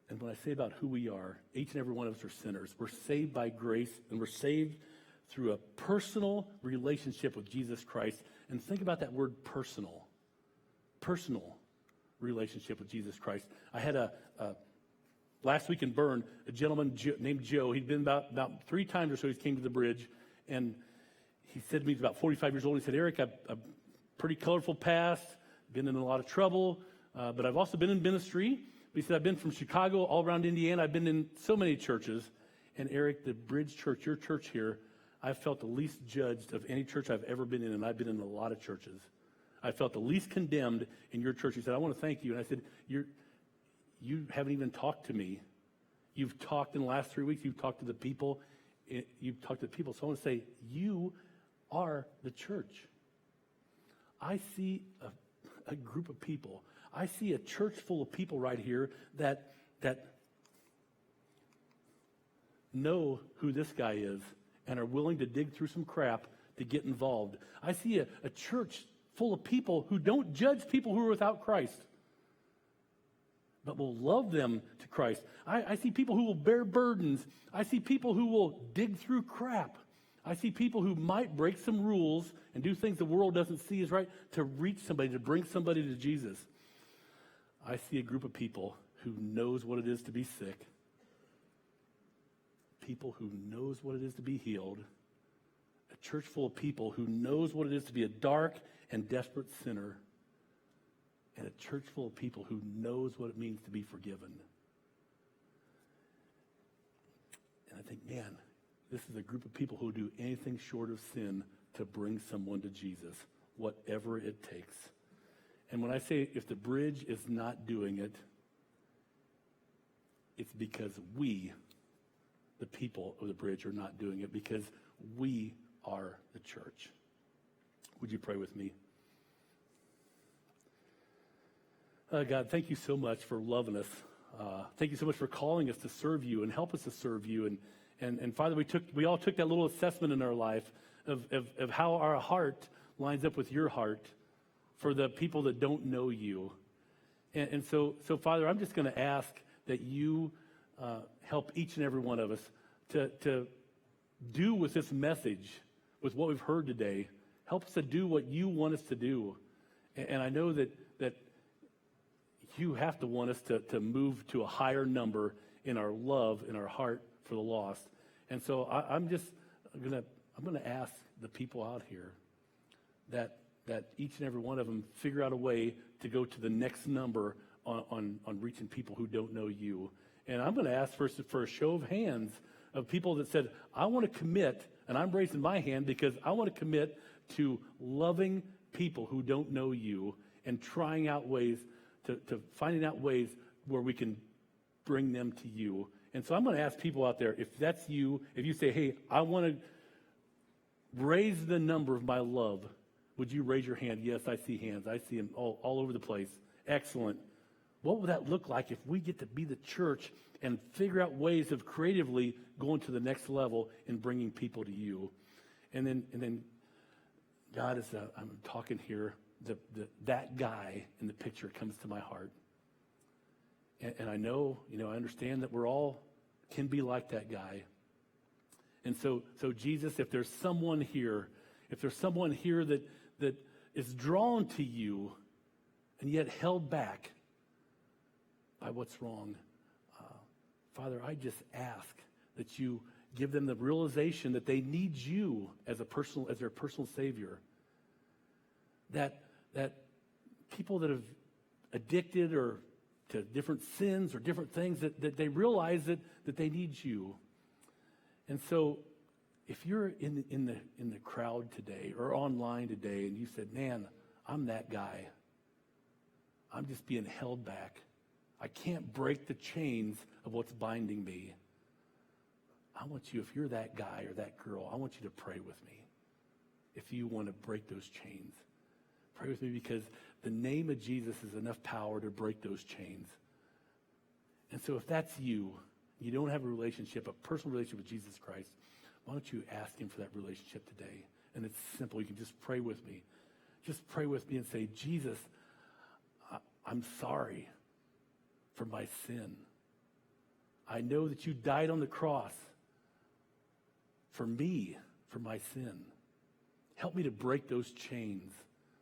And when I say about who we are, each and every one of us are sinners. We're saved by grace, and we're saved through a personal relationship with Jesus Christ. And think about that word personal. Personal relationship with Jesus Christ. I had last week in Bern, a gentleman named Joe. He'd been about 3 times or so he came to the bridge. And he said to me, he's about 45 years old. He said, Eric, I've pretty colorful past, been in a lot of trouble, but I've also been in ministry. He said, I've been from Chicago all around Indiana. I've been in so many churches. And Eric, the Bridge Church, your church here, I felt the least judged of any church I've ever been in, and I've been in a lot of churches. I felt the least condemned in your church. He said, I want to thank you. And I said, you haven't even talked to me. You've talked in the last 3 weeks. You've talked to the people. You've talked to the people. So I want to say, you are the church. I see a group of people. I see a church full of people right here that know who this guy is and are willing to dig through some crap to get involved. I see a church full of people who don't judge people who are without Christ, but will love them to Christ. I see people who will bear burdens. I see people who will dig through crap. I see people who might break some rules and do things the world doesn't see as right to reach somebody, to bring somebody to Jesus. I see a group of people who knows what it is to be sick, people who knows what it is to be healed, a church full of people who knows what it is to be a dark and desperate sinner, and a church full of people who knows what it means to be forgiven. And I think, man, this is a group of people who will do anything short of sin to bring someone to Jesus, whatever it takes. And when I say if the bridge is not doing it, it's because we, the people of the bridge, are not doing it, because we are the church. Would you pray with me? God, thank you so much for loving us. Thank you so much for calling us to serve you and help us to serve you. And Father, we all took that little assessment in our life of how our heart lines up with your heart for the people that don't know you. And so Father, I'm just going to ask that you help each and every one of us to do with this message, with what we've heard today. Help us to do what you want us to do. And I know that you have to want us to move to a higher number in our love, in our heart for the lost. And so I'm going to ask the people out here that each and every one of them figure out a way to go to the next number on reaching people who don't know you. And I'm going to ask first for a show of hands of people that said, I want to commit, and I'm raising my hand because I want to commit to loving people who don't know you and trying out ways to finding out ways where we can bring them to you. And so I'm going to ask people out there, if that's you, if you say, hey, I want to raise the number of my love, would you raise your hand? Yes, I see hands. I see them all over the place. Excellent. What would that look like if we get to be the church and figure out ways of creatively going to the next level and bringing people to you? And then God, as I'm talking here, that guy in the picture comes to my heart. And I know, I understand that we're all can be like that guy. And so Jesus, if there's someone here that is drawn to you and yet held back by what's wrong, Father, I just ask that you give them the realization that they need you as their personal Savior. That people that have addicted or to different sins or different things, that they realize that they need you. And so if you're in the crowd today or online today and you said, man, I'm that guy. I'm just being held back. I can't break the chains of what's binding me. I want you, if you're that guy or that girl, I want you to pray with me. If you want to break those chains, pray with me, because the name of Jesus is enough power to break those chains. And so if that's you don't have a personal relationship with Jesus Christ, why don't you ask him for that relationship today? And it's simple. You can just pray with me. Just pray with me and say, Jesus, I'm sorry for my sin. I know that you died on the cross for me, for my sin. Help me to break those chains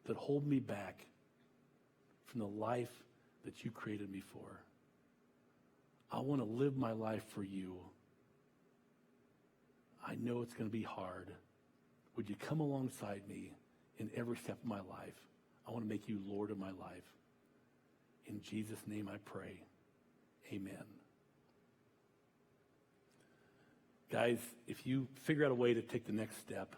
that hold me back from the life that you created me for. I want to live my life for you. I know it's going to be hard. Would you come alongside me in every step of my life? I want to make you Lord of my life. In Jesus' name I pray. Amen. Guys, if you figure out a way to take the next step,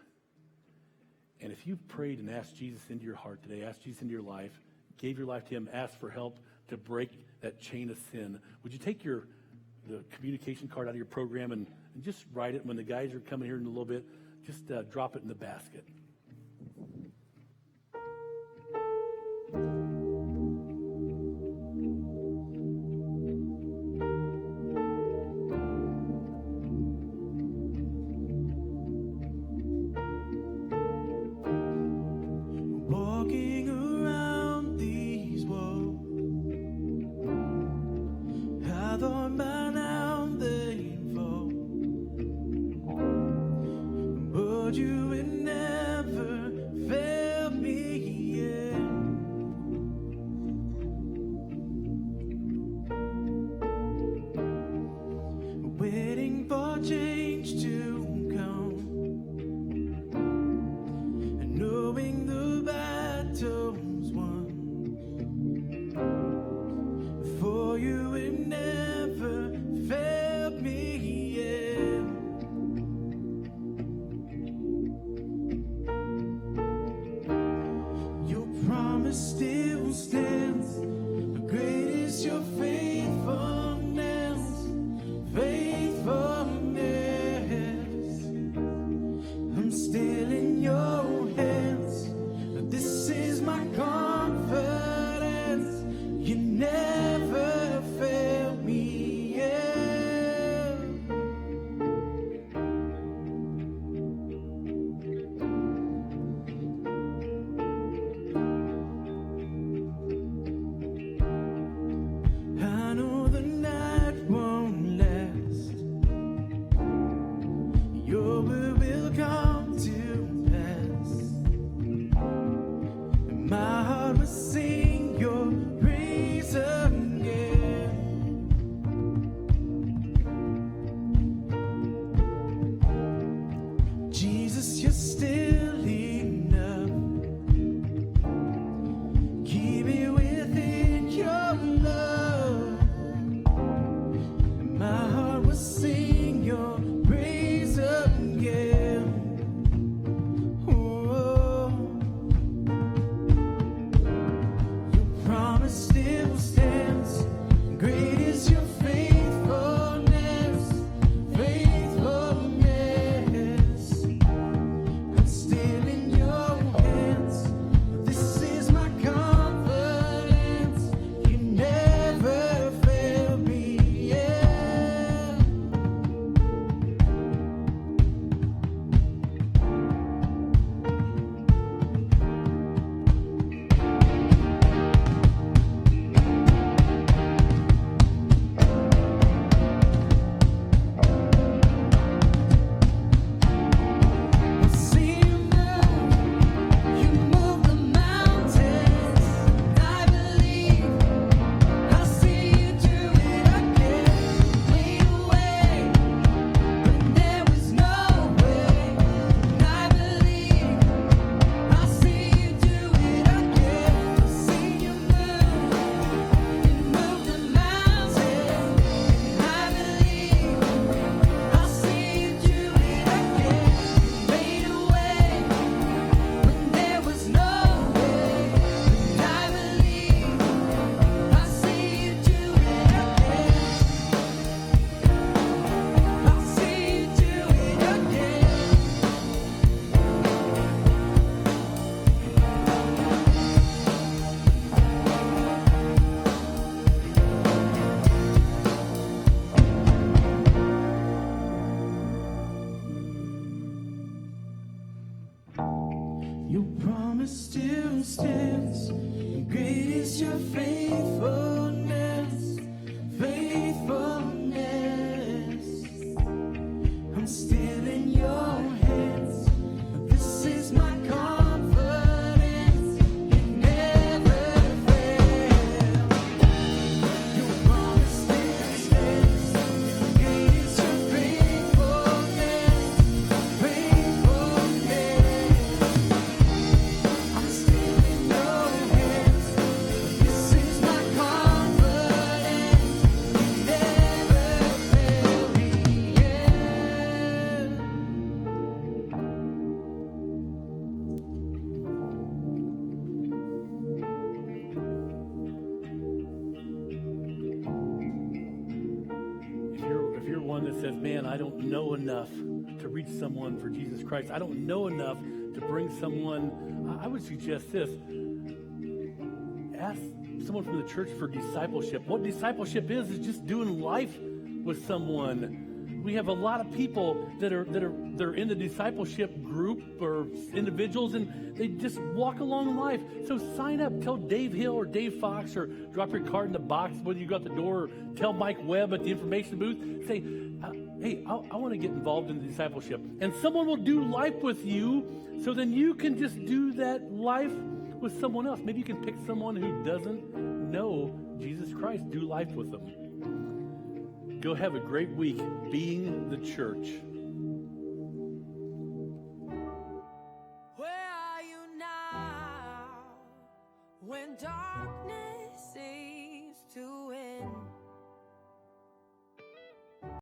and if you've prayed and asked Jesus into your heart today, asked Jesus into your life, gave your life to him, asked for help to break that chain of sin, would you take the communication card out of your program and just write it? When the guys are coming here in a little bit, just drop it in the basket. Walking around these walls, I thought by now they'd fall, but you had never failed me yet. Waiting for change to come, and knowing the battle's won, for you had never failed me yet. Your promise still stands, great is your faithfulness, faithfulness. I'm still in your hands. This is my confidence. You never failed me yet. I know the night won't last. Your word will come to pass. And my heart will sing your praise again. Jesus, you're still enough. Keep me within your love. And my heart will sing your praise again. Oh, your promise still stands. Great is your faithfulness, faithfulness. I'm still in your hands. This is my confidence. You never failed me yet. I've seen you move. You move the mountains. I believe I'll see you do it again. Made a way when there was no way. I believe I'll see you do it again. I've seen you move. You move the mountains. I believe I'll see you do it again. Made a way when there was no way. I believe I'll see you do it again. I'll see you do it again. Your promise still stands. Great is your faithfulness, faithfulness. I'm still in your hands. says, man, I don't know enough to reach someone for Jesus Christ. I don't know enough to bring someone. I would suggest this. Ask someone from the church for discipleship. What discipleship is just doing life with someone. We have a lot of people that are in the discipleship group or individuals, and they just walk along life. So sign up. Tell Dave Hill or Dave Fox, or drop your card in the box when you go out the door, or tell Mike Webb at the information booth. Say, hey, I want to get involved in the discipleship. And someone will do life with you, so then you can just do that life with someone else. Maybe you can pick someone who doesn't know Jesus Christ. Do life with them. Go have a great week being the church.